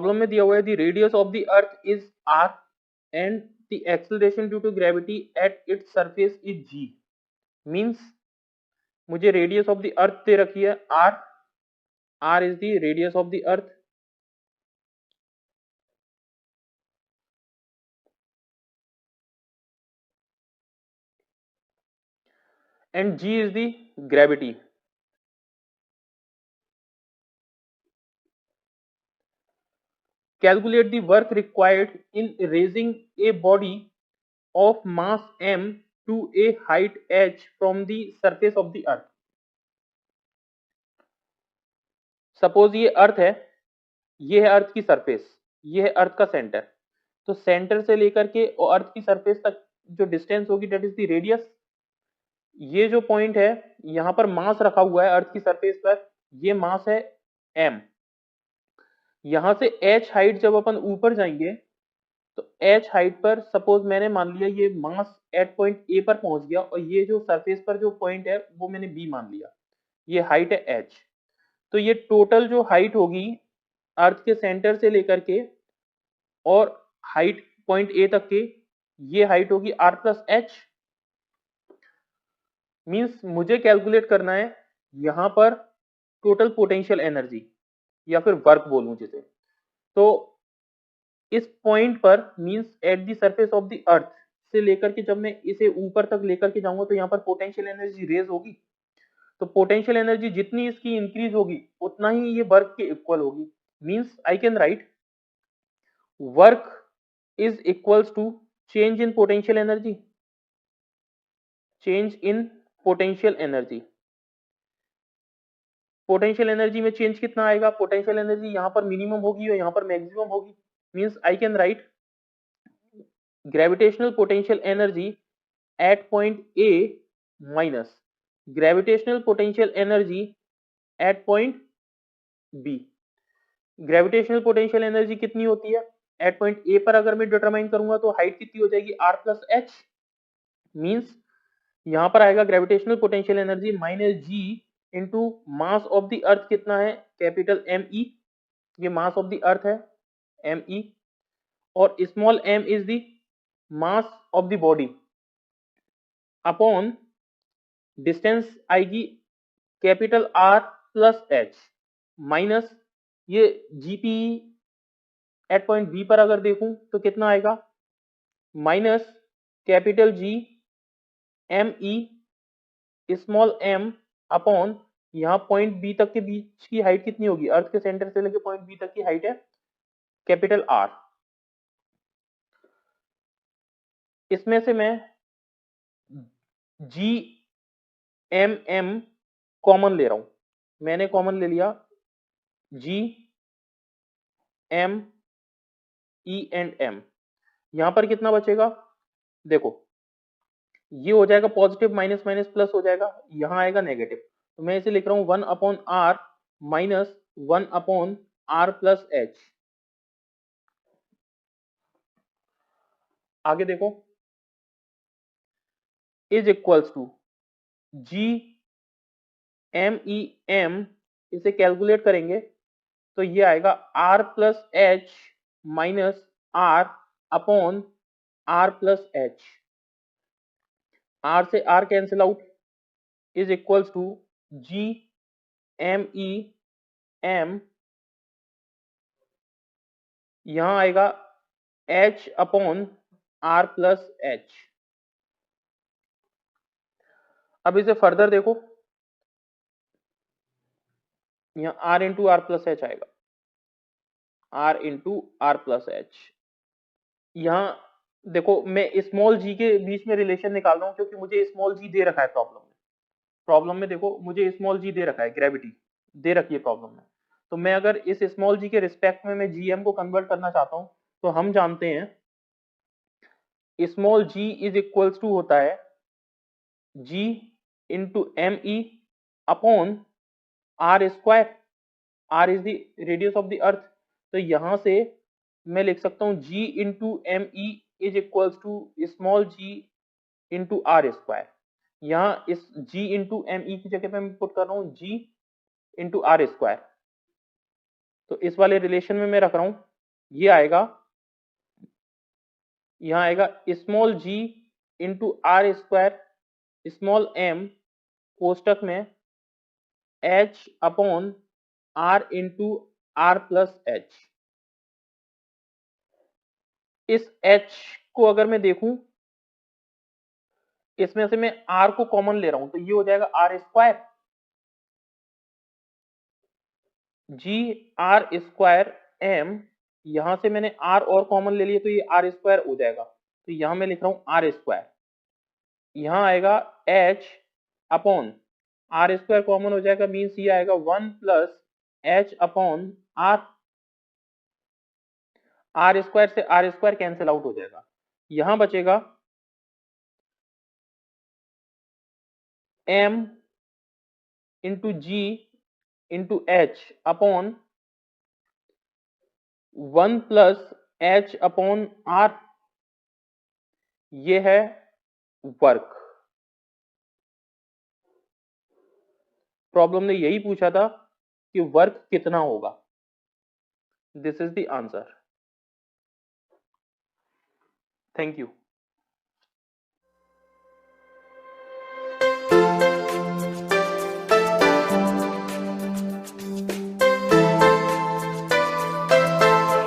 Problem में दिया हुआ है the radius of the earth is r and the acceleration due to gravity at its surface is g। Means मुझे radius of the earth दे रखी है r, r is the radius of the earth and g is the gravity। Calculate the work required in raising a body of mass m to a height h from the surface of the earth। Suppose ये अर्थ है, ये है अर्थ की surface, ये है अर्थ का centre. तो centre से लेकर के और अर्थ की सरफेस तक जो डिस्टेंस होगी दैट इज द रेडियस। ये जो पॉइंट है यहाँ पर मास रखा हुआ है अर्थ की सरफेस पर, ये मास है m। यहां से h हाइट जब अपन ऊपर जाएंगे तो h हाइट पर सपोज मैंने मान लिया ये मास एट पॉइंट ए पर पहुंच गया और ये जो सरफेस पर जो पॉइंट है वो मैंने b मान लिया, ये हाइट है h। तो ये टोटल जो हाइट होगी अर्थ के सेंटर से लेकर के और हाइट पॉइंट ए तक के, ये हाइट होगी r प्लस एच। मीन्स मुझे कैलकुलेट करना है यहां पर टोटल पोटेंशियल एनर्जी या फिर वर्क बोलूं जिसे। तो इस पॉइंट पर means at the surface of the अर्थ से लेकर के जब मैं इसे ऊपर तक लेकर के जाऊंगा तो यहाँ पर पोटेंशियल एनर्जी रेज होगी। तो पोटेंशियल एनर्जी जितनी इसकी इंक्रीज होगी उतना ही ये वर्क के इक्वल होगी। Means I can write work is equals to change in potential energy, change in potential energy. Potential energy में चेंज कितना आएगा, पोटेंशियल एनर्जी यहाँ पर मिनिमम होगी और यहाँ पर मैक्सिमम होगी। Means I can right gravitational potential energy at point A minus gravitational potential energy at point B। Gravitational potential energy कितनी होती है एट पॉइंट ए पर, अगर मैं डिटरमाइन करूंगा तो हाइट कितनी हो जाएगी r प्लस एच। मीन्स यहां पर आएगा gravitational potential energy minus G into mass of the earth कितना है कैपिटल एम ई, ये मास ऑफ द अर्थ है एम ई, और small M is the mass of the body upon distance आएगी capital R plus H minus ये GP at point B पर अगर देखूं तो कितना आएगा minus capital G M E small M upon यहां पॉइंट बी तक के बीच की हाइट कितनी होगी, अर्थ के सेंटर से लेकर पॉइंट बी तक की हाइट है कैपिटल आर। इसमें से मैं जी एम एम कॉमन ले रहा हूं, मैंने कॉमन ले लिया G M E and M. यहां पर कितना बचेगा देखो, ये हो जाएगा पॉजिटिव माइनस माइनस प्लस हो जाएगा, यहां आएगा नेगेटिव। तो मैं इसे लिख रहा हूं 1 upon R minus 1 upon R plus H. आगे देखो is equals to G M E M, इसे कैलकुलेट करेंगे तो ये आएगा R plus H minus R upon R plus H. R से R cancel out is equals to G M E M, यहां आएगा H upon R plus H. अब इसे फर्दर देखो, यहां R into R plus H आएगा, R into R plus H. यहां देखो मैं स्मॉल जी के बीच में रिलेशन निकाल रहा हूं क्योंकि मुझे स्मॉल जी दे रखा है प्रॉब्लम में। प्रॉब्लम में देखो मुझे स्मॉल जी दे रखा है, ग्रेविटी दे रखी है प्रॉब्लम में। तो मैं अगर इस स्मॉल जी के रिस्पेक्ट में मैं जीएम को कन्वर्ट करना चाहता हूं तो हम जानते हैं small G is equals to होता है G into M E upon R square. R is the radius of the earth. तो यहां से मैं लिख सकता हूं G into M E is equals to small G into R square. यहाँ इस जी इंटू एम ई की जगह पे मैं पुट कर रहा हूं जी इंटू आर स्क्वायर। तो इस वाले रिलेशन में मैं रख रहा हूं ये आएगा, यहां आएगा small G into R square small M कोष्टक में H upon R into R plus H. इस एच को अगर मैं देखूं, इसमें से मैं आर को कॉमन ले रहा हूं तो ये हो जाएगा R square, G R square M, यहां से मैंने आर और कॉमन ले लिया तो ये आर स्क्वायर हो जाएगा, तो यहां मैं लिख रहा हूं आर स्क्वायर। यहां आएगा H upon R square common हो जाएगा, मीन्स ये आएगा 1 plus H upon R, R square से आर स्क्वायर कैंसिल आउट हो जाएगा, यहां बचेगा M into G into H upon 1 plus H upon R, ये है वर्क। प्रॉब्लम ने यही पूछा था कि वर्क कितना होगा। This is the answer. Thank you.